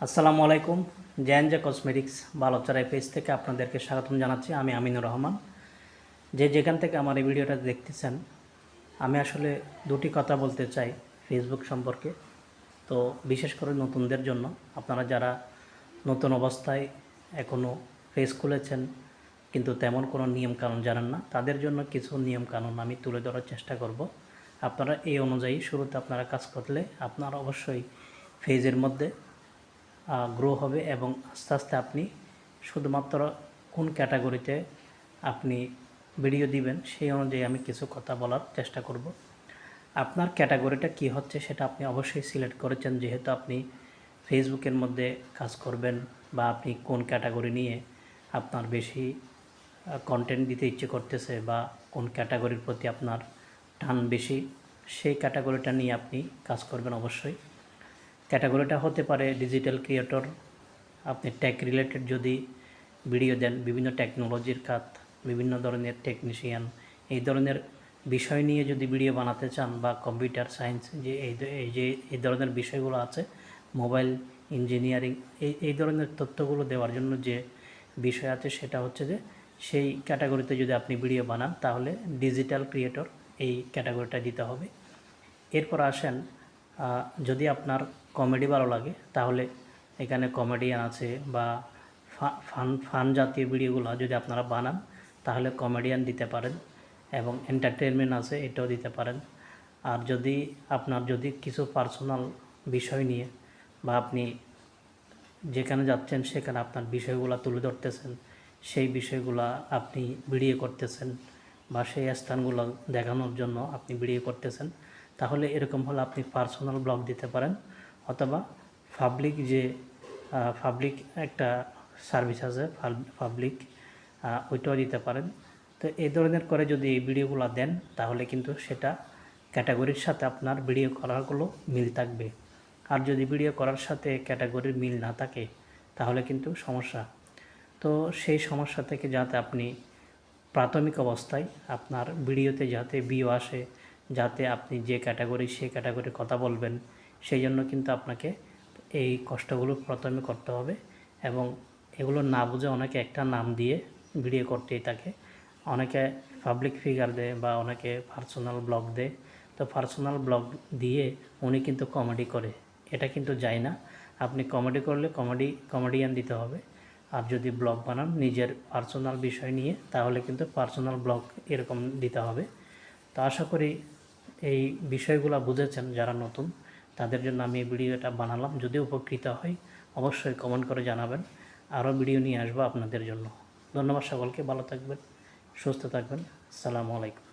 আসসালামু আলাইকুম। J cosmetics বালকচড়াই page থেকে আপনাদেরকে স্বাগতম জানাচ্ছি। আমি আমিনুর রহমান। যেখান থেকে আমার এই ভিডিওটা দেখতেছেন, আমি আসলে দুটি কথা বলতে চাই ফেসবুক সম্পর্কে। তো বিশেষ করে নতুনদের জন্য, আপনারা যারা নতুন অবস্থায় এখনও পেজ খুলেছেন কিন্তু তেমন কোনো নিয়মকানুন জানেন না, তাদের জন্য কিছু নিয়মকানুন আমি তুলে ধরার চেষ্টা করব। আপনারা এই অনুযায়ী শুরুতে আপনারা কাজ করলে আপনারা অবশ্যই পেজের মধ্যে গ্রো হবে এবং আস্তে আস্তে আপনি শুধুমাত্র কোন ক্যাটাগরিতে আপনি ভিডিও দিবেন সেই অনুযায়ী আমি কিছু কথা বলার চেষ্টা করব। আপনার ক্যাটাগরিটা কি হচ্ছে সেটা আপনি অবশ্যই সিলেক্ট করেছেন, যেহেতু আপনি ফেসবুকের মধ্যে কাজ করবেন বা আপনি কোন ক্যাটাগরি নিয়ে আপনার বেশি কন্টেন্ট দিতে ইচ্ছে করতেছে বা কোন ক্যাটাগরির প্রতি আপনার টান বেশি, সেই ক্যাটাগরিটা নিয়ে আপনি কাজ করবেন। অবশ্যই ক্যাটাগরিটা হতে পারে ডিজিটাল ক্রিয়েটর, আপনি টেক রিলেটেড যদি ভিডিও দেন, বিভিন্ন টেকনোলজির কাজ, বিভিন্ন ধরনের টেকনিশিয়ান, এই ধরনের বিষয় নিয়ে যদি ভিডিও বানাতে চান, বা কম্পিউটার সায়েন্স যে এই ধরনের বিষয়গুলো আছে, মোবাইল ইঞ্জিনিয়ারিং, এই ধরনের তথ্যগুলো দেওয়ার জন্য যে বিষয় আছে সেটা হচ্ছে যে সেই ক্যাটাগরিতে যদি আপনি ভিডিও বানান তাহলে ডিজিটাল ক্রিয়েটর এই ক্যাটাগরিটা দিতে হবে। এরপর আসেন, যদি আপনার কমেডি ভালো লাগে তাহলে এখানে কমেডিয়ান আছে, বা ফান জাতীয় ভিডিওগুলো যদি আপনারা বানান তাহলে কমেডিয়ান দিতে পারেন, এবং এন্টারটেনমেন্ট আছে এটাও দিতে পারেন। আর যদি আপনার কিছু পার্সোনাল বিষয় নিয়ে, বা আপনি যেখানে যাচ্ছেন সেখানে আপনার বিষয়গুলো তুলে ধরতেছেন, সেই বিষয়গুলো আপনি ভিডিও করতেছেন, বা সেই স্থানগুলো দেখানোর জন্য আপনি ভিডিও করতেছেন, তাহলে এরকম হলে আপনি পার্সোনাল ব্লগ দিতে পারেন, অথবা পাবলিক একটা সার্ভিস আছে পাবলিক, ওইটাও দিতে পারেন। তো এই ধরনের করে যদি এই ভিডিওগুলো দেন তাহলে কিন্তু সেটা ক্যাটাগরির সাথে আপনার ভিডিও করারগুলো মিল থাকবে। আর যদি ভিডিও করার সাথে ক্যাটাগরির মিল না থাকে তাহলে কিন্তু সমস্যা। তো সেই সমস্যা থেকে যাতে আপনি প্রাথমিক অবস্থায় আপনার ভিডিওতে যাতে ভিউ আসে, যাতে আপনি যে ক্যাটাগরি সেই ক্যাটাগরির কথা বলবেন, সেই জন্য কিন্তু আপনাকে এই কষ্টগুলো প্রথমে করতে হবে। এবং এগুলো না বুঝে অনেকে একটা নাম দিয়ে ভিডিও করতেই থাকে। অনেকে পাবলিক ফিগার দেয় বা অনেকে পার্সোনাল ব্লগ দেয়। তো পার্সোনাল ব্লগ দিয়ে উনি কিন্তু কমেডি করে, এটা কিন্তু যায় না। আপনি কমেডি করলে কমেডিয়ান দিতে হবে, আর যদি ব্লগ বানান নিজের পার্সোনাল বিষয় নিয়ে তাহলে কিন্তু পার্সোনাল ব্লগ এরকম দিতে হবে। তো আশা করি এই বিষয়গুলো বুঝেছেন। যারা নতুন তাদের জন্য আমি এই ভিডিওটা বানালাম। যদি উপকৃত হয় অবশ্যই কমেন্ট করে জানাবেন, আরও ভিডিও নিয়ে আসবো আপনাদের জন্য। ধন্যবাদ সকলকে, ভালো থাকবেন, সুস্থ থাকবেন। আসসালামু আলাইকুম।